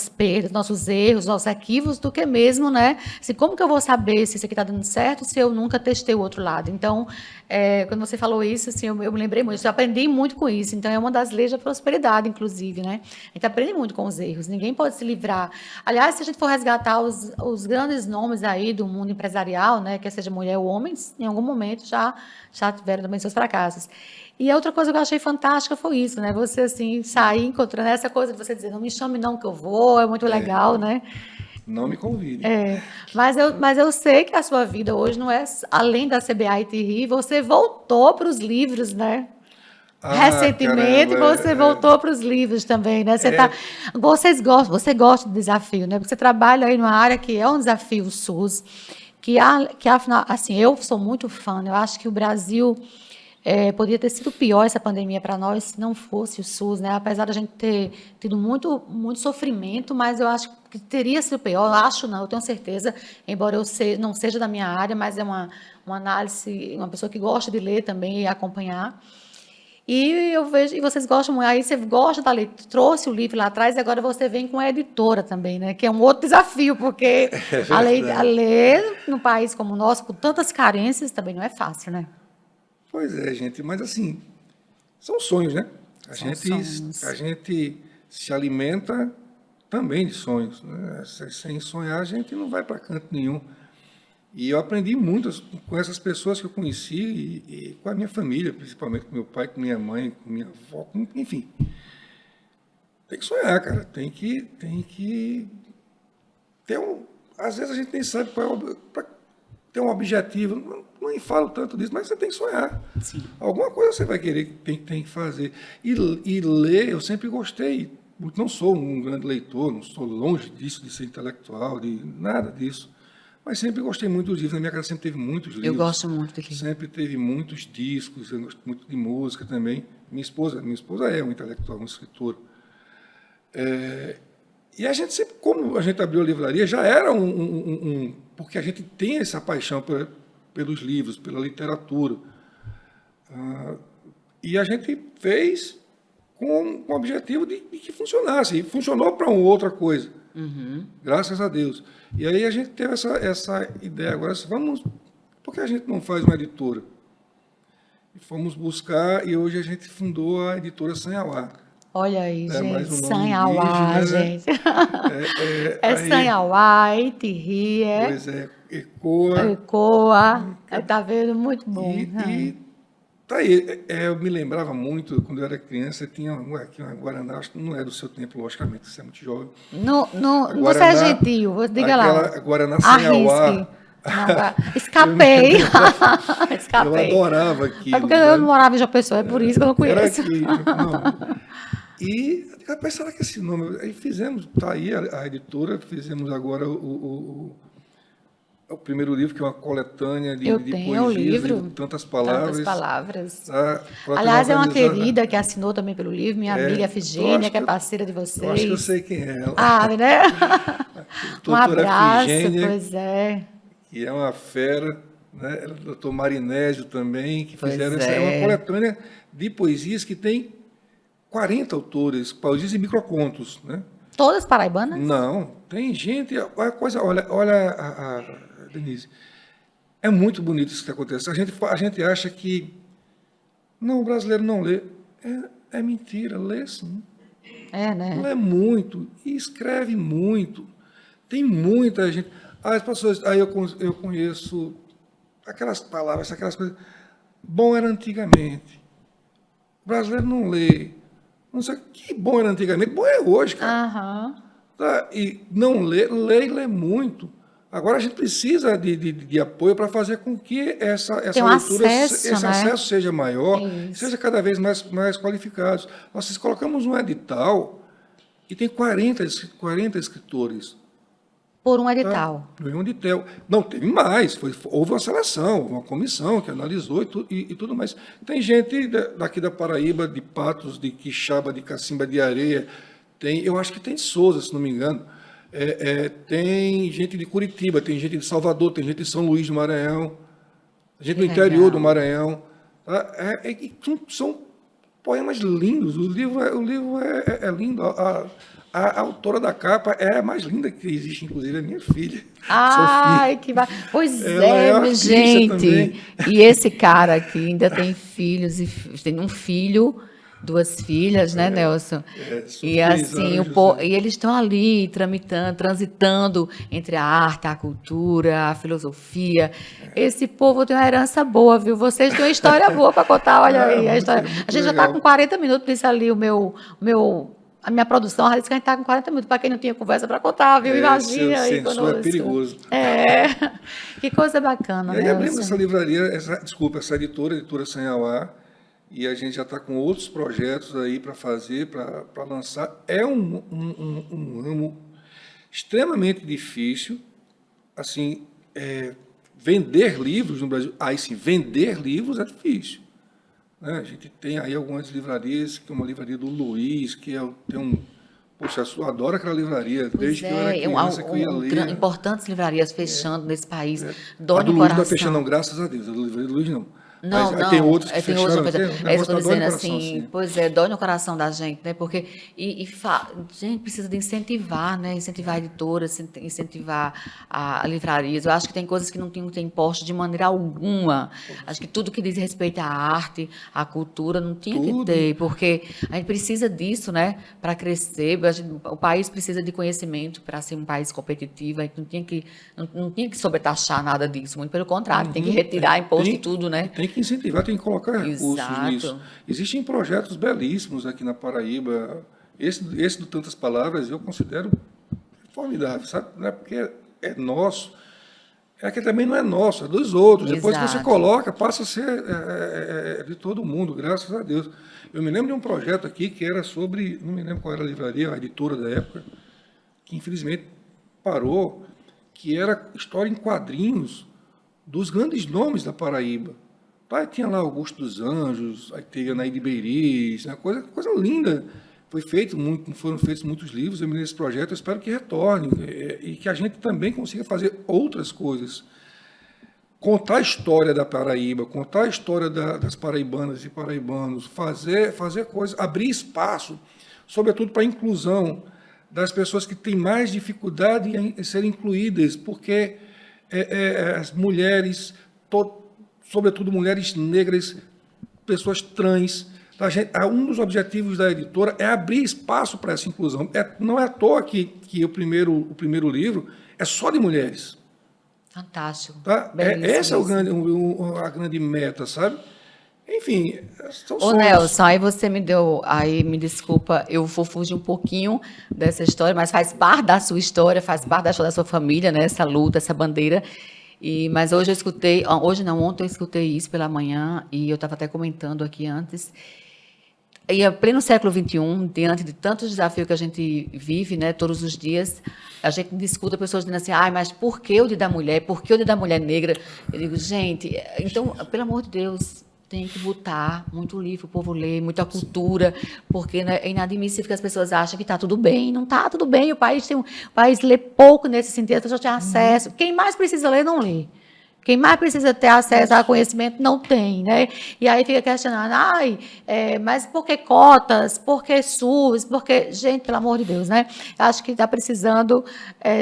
perdas, nossos erros, nossos equívocos, do que mesmo, né? Assim, como que eu vou saber se isso aqui está dando certo se eu nunca testei o outro lado? Então, quando você falou isso, assim, eu me lembrei muito, eu aprendi muito com isso. Então, é uma das leis da prosperidade, inclusive, né? A gente aprende muito com os erros, ninguém pode se livrar. Aliás, se a gente for resgatar os grandes nomes aí do mundo empresarial, né, quer seja mulher ou homens, em algum momento já tiveram também seus fracassos. E a outra coisa que eu achei fantástica foi isso, né? Você, assim, sair encontrando essa coisa de você dizer, não me chame não que eu vou, é muito legal, né? Não me convide. Mas eu sei que a sua vida hoje não é além da CBA e TRI, você voltou para os livros, né? Ah, Recentemente caramba. você voltou para os livros também, né? Você gosta de desafio, né? Porque você trabalha aí numa área que é um desafio, o SUS, que afinal, assim, eu sou muito fã, né? Eu acho que o Brasil poderia ter sido pior essa pandemia para nós se não fosse o SUS, né? Apesar da gente ter tido muito, muito sofrimento, mas eu acho que teria sido pior. Eu acho não, eu tenho certeza, embora não seja da minha área, mas é uma análise, uma pessoa que gosta de ler também e acompanhar. E eu vejo, e vocês gostam muito, aí você gosta da leitura, trouxe o livro lá atrás, e agora você vem com a editora também, né? Que é um outro desafio, porque É a verdade. ler num país como o nosso, com tantas carências, também não é fácil, né? Pois é, gente, mas assim, são sonhos, né? A São gente, a sonhos. gente se alimenta também de sonhos, né? Sem sonhar, a gente não vai para canto nenhum. E eu aprendi muito com essas pessoas que eu conheci e com a minha família, principalmente com meu pai, com minha mãe, com minha avó, enfim. Tem que sonhar, cara. Tem que ter um. Às vezes a gente nem sabe qual é para ter um objetivo. Não falo tanto disso, mas você tem que sonhar. Sim. Alguma coisa você vai querer, tem que fazer. E ler, eu sempre gostei. Não sou um grande leitor, não sou longe disso, de ser intelectual, de nada disso. Mas sempre gostei muito dos livros. Na minha casa sempre teve muitos Eu livros. gosto muito de ler. Sempre teve muitos discos. Eu gosto muito de música também. Minha esposa é uma intelectual, uma escritora. E a gente sempre, como a gente abriu a livraria, já era porque a gente tem essa paixão pelos livros, pela literatura. E a gente fez com o objetivo de que funcionasse. E funcionou para uma outra coisa. Graças a Deus. E aí a gente teve essa ideia agora, por que a gente não faz uma editora? E fomos buscar, e hoje a gente fundou a editora Sanhauá. Olha aí, É mais gente, um nome Sanhauá, indígena, né? gente. É Aí, Sanhauá, Itirri, pois é, ECOA, Ecoa, tá vendo? Muito bom. e tá aí. Eu me lembrava muito, quando eu era criança, tinha aqui uma Guaraná, acho que não é do seu tempo, logicamente, você é muito jovem. A Você é Guaraná, gentil, diga lá. aquela Guaraná Arrisque. Sanhauá, Não, eu me escapei. lembrava, eu Escapei. adorava É aquilo, porque eu não né? morava em João Pessoa, é por isso que eu não Era conheço. aqui, não. E, rapaz, será que esse nome... Aí fizemos, tá aí a editora, fizemos agora o primeiro livro, que é uma coletânea Eu de tenho o poesias, livro, Tantas Tantas Palavras. Palavras. Tá? Para ter Aliás, é uma organizada. querida que assinou também pelo livro, minha amiga Eu Efigênia, acho que é que, parceira de eu acho que eu vocês. sei quem é ela. Ah, né? Um Doutora abraço, Efigênia, pois é. que é uma fera, né? O doutor Marinésio também, que Pois fizeram essa. É uma é. coletânea de poesias que tem 40 autores, poesias e microcontos, né? Todas paraibanas? Não, tem gente. Olha, Denise, é muito bonito isso que acontece. A gente acha que não, o brasileiro não lê. É mentira, lê sim. É, né? Lê muito e escreve muito. Tem muita gente. As pessoas, aí eu conheço aquelas palavras, aquelas coisas. Bom era antigamente. O brasileiro não lê. Não sei que bom era antigamente. Bom é hoje, cara. Aham. Tá? E não lê e lê muito. Agora a gente precisa de apoio para fazer com que Tem essa um leitura, acesso, esse né? acesso seja maior, Isso. seja cada vez mais qualificado. Nós colocamos um edital e tem 40 escritores. Por um Tá? edital. No edital. Não, teve mais. Houve uma seleção, uma comissão que analisou e tudo mais. Tem gente daqui da Paraíba, de Patos, de Quixaba, de Cacimba de Areia. Eu acho que tem de Souza, se não me engano. Tem gente de Curitiba, tem gente de Salvador, tem gente de São Luís do Maranhão, gente Que do interior do legal. Maranhão. Tá? São poemas lindos. O livro é lindo. A autora da capa é a mais linda que existe, inclusive, é minha filha, Sofia. Ai, que Pois Ela é é, minha artista também. gente. E esse cara aqui ainda tem filhos, tem um filho, duas filhas, né, Nelson? E Sofia assim, Isara José. e eles estão ali tramitando, transitando entre a arte, a cultura, a filosofia. Esse povo tem uma herança boa, viu? Vocês têm uma história boa para contar, olha aí a história. A Muito gente já está com legal. 40 minutos, disse ali a minha produção, ela disse que a gente está com 40 minutos, para quem não tinha conversa para contar, viu? Seu Imagine aí censor é conosco. perigoso. É, que coisa bacana, E aí abrimos essa Nelson. livraria, essa editora, Editora Sanhauá, e a gente já está com outros projetos aí para fazer, para lançar. É um ramo extremamente difícil, assim, vender livros no Brasil. Aí sim, vender livros é difícil. Né? A gente tem aí algumas livrarias, que é uma livraria do Luiz, tem um... Poxa, eu adoro aquela livraria, Pois desde que eu era é, criança que eu ia ler. importantes livrarias fechando nesse país. A Dói do no Luiz não está fechando, não, coração. graças a Deus. A do livraria do Luiz não. Mas Não, aí tem não, outros que tem outros, fecharam, tem um é isso negócio que eu da estou dor no dizendo, coração, assim, assim. pois é, dói no coração da gente, né, porque, gente, precisa de incentivar, né, incentivar editoras, incentivar a livrarias, eu acho que tem coisas que não tinham que ter imposto de maneira alguma, acho que tudo que diz respeito à arte, à cultura, não tinha que Tudo. ter, porque a gente precisa disso, né, para crescer, o país precisa de conhecimento para ser um país competitivo, a gente não tinha que sobretaxar nada disso, muito pelo contrário, tem que retirar imposto e tudo, né. Tem que incentivar, tem que colocar recursos nisso. Exato. Existem projetos belíssimos aqui na Paraíba. Esse do Tantas Palavras eu considero formidável, sabe? Não é porque é nosso, é que também não é nosso, é dos outros. Depois que você Exato. coloca, passa a ser de todo mundo, graças a Deus. Eu me lembro de um projeto aqui que era sobre, não me lembro qual era a livraria, a editora da época, que infelizmente parou, que era história em quadrinhos dos grandes nomes da Paraíba. Aí tinha lá Augusto dos Anjos, aí teve Anaíde Beiris, né? Coisa linda. Foram feitos muitos livros nesse projeto, eu espero que retorne e que a gente também consiga fazer outras coisas. Contar a história da Paraíba, contar a história das paraibanas e paraibanos, fazer coisas, abrir espaço, sobretudo para a inclusão das pessoas que têm mais dificuldade em serem incluídas, porque as mulheres, sobretudo mulheres negras, pessoas trans, um dos objetivos da editora é abrir espaço para essa inclusão. Não é à toa que o primeiro livro é só de mulheres. Fantástico. Tá? Essa é Belíssimo. a grande meta, sabe? Enfim, são Ô, sonhos. Nelson, aí você me desculpa, eu vou fugir um pouquinho dessa história, mas faz parte da sua história, faz parte da história da sua família, né? Essa luta, essa bandeira. Mas ontem eu escutei isso pela manhã, e eu estava até comentando aqui antes. E em pleno século XXI, diante de tantos desafios que a gente vive, né, todos os dias, a gente escuta pessoas dizendo assim, mas por que o Dia da Mulher? Por que o Dia da Mulher Negra? Eu digo, gente, então, pelo amor de Deus, tem que botar muito livro, o povo ler, muita cultura, porque, né, é inadmissível que as pessoas acham que está tudo bem. Não está tudo bem, o país lê pouco nesse sentido, as pessoas têm acesso. Quem mais precisa ler, não lê. Quem mais precisa ter acesso a conhecimento não tem, né? E aí fica questionando, mas por que cotas? Por que SUS? Gente, pelo amor de Deus, né? Acho que está precisando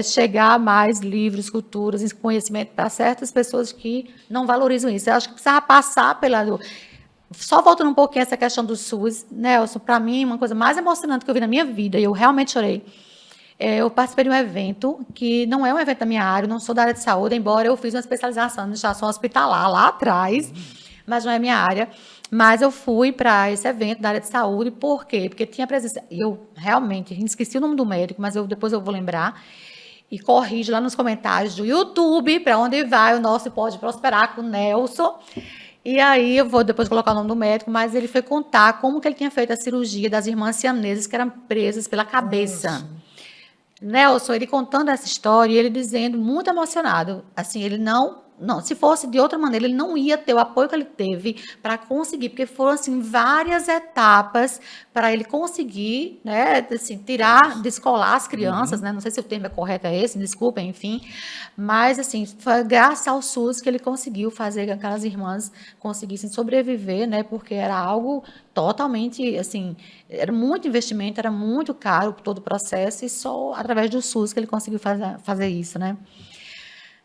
chegar a mais livros, culturas e conhecimento para certas pessoas que não valorizam isso. Eu acho que precisava passar Só voltando um pouquinho a essa questão do SUS, Nelson, para mim, uma coisa mais emocionante que eu vi na minha vida, e eu realmente chorei. Eu participei de um evento que não é um evento da minha área, eu não sou da área de saúde, embora eu fiz uma especialização em administração hospitalar lá atrás, mas não é minha área. Mas eu fui para esse evento da área de saúde, por quê? Porque tinha presença. Eu realmente esqueci o nome do médico, mas depois eu vou lembrar. e corrige lá nos comentários do YouTube, para onde vai o nosso Pode Prosperar com o Nelson. E aí eu vou depois colocar o nome do médico, mas ele foi contar como que ele tinha feito a cirurgia das irmãs sianesas que eram presas pela cabeça. Nelson, ele contando essa história e ele dizendo, muito emocionado, assim, ele não, se fosse de outra maneira, ele não ia ter o apoio que ele teve para conseguir, porque foram, assim, várias etapas para ele conseguir, né, assim, descolar as crianças, né, não sei se o termo é correto é esse, desculpem, enfim, mas, assim, foi graças ao SUS que ele conseguiu fazer com que aquelas irmãs conseguissem sobreviver, né, porque era algo totalmente, assim, era muito investimento, era muito caro todo o processo, e só através do SUS que ele conseguiu fazer isso, né.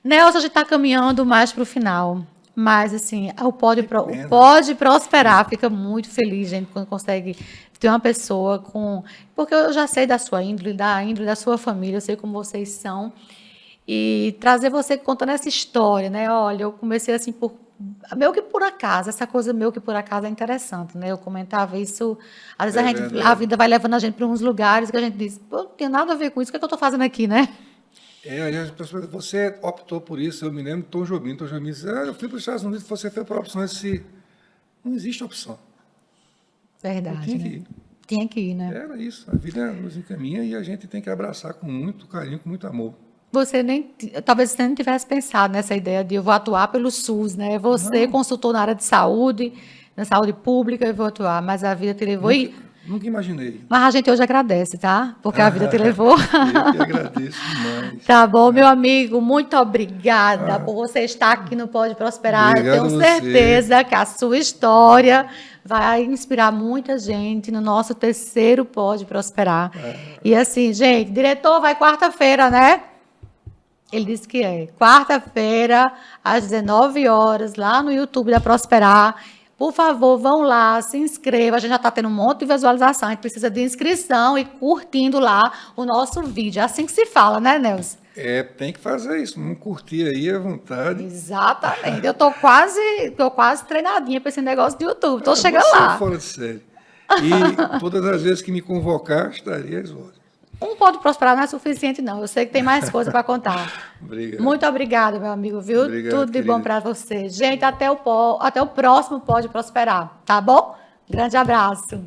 Nelson, a gente está caminhando mais para o final, mas assim, o Pode Prosperar fica muito feliz, gente, quando consegue ter uma pessoa com... Porque eu já sei da sua índole, da índole da sua família, eu sei como vocês são, e trazer você contando essa história, né? Olha, eu comecei assim meio que por acaso, essa coisa meio que por acaso é interessante, né? Eu comentava isso, às vezes a vida vai levando a gente para uns lugares que a gente diz, pô, não tem nada a ver com isso, o que é que eu estou fazendo aqui, né? As pessoas, você optou por isso, eu me lembro Tom Jobim disse, eu fui para os Estados Unidos, você foi por opção, não existe opção. Verdade, eu tinha né? que ir. Tinha que ir, né? Era isso, a vida nos encaminha e a gente tem que abraçar com muito carinho, com muito amor. Talvez você nem tivesse pensado nessa ideia de eu vou atuar pelo SUS, né? Você consultou na área de saúde, na saúde pública, eu vou atuar, mas a vida te levou Nunca imaginei. Mas a gente hoje agradece, tá? Porque a vida te levou. Eu que agradeço demais. Tá bom, meu amigo, muito obrigada por você estar aqui no Pode Prosperar. Obrigado Eu tenho certeza que a sua história vai inspirar muita gente no nosso terceiro Pode Prosperar. E assim, gente, diretor, vai quarta-feira, né? Ele disse que é. Quarta-feira, às 19 horas, lá no YouTube da Prosperar. Por favor, vão lá, se inscrevam. A gente já está tendo um monte de visualização. A gente precisa de inscrição e curtindo lá o nosso vídeo. É assim que se fala, né, Nelson? Tem que fazer isso. Vamos curtir aí à vontade. Exatamente. Eu tô quase treinadinha para esse negócio do YouTube. Estou chegando lá. Fora de série. E todas as vezes que me convocar, estaria às ordens. Um Pode Prosperar não é suficiente, não. Eu sei que tem mais coisa para contar. Obrigado. Muito obrigada, meu amigo, viu? Obrigado, Tudo de querida. bom para você. Gente, até o próximo Pode Prosperar, tá bom? Grande abraço.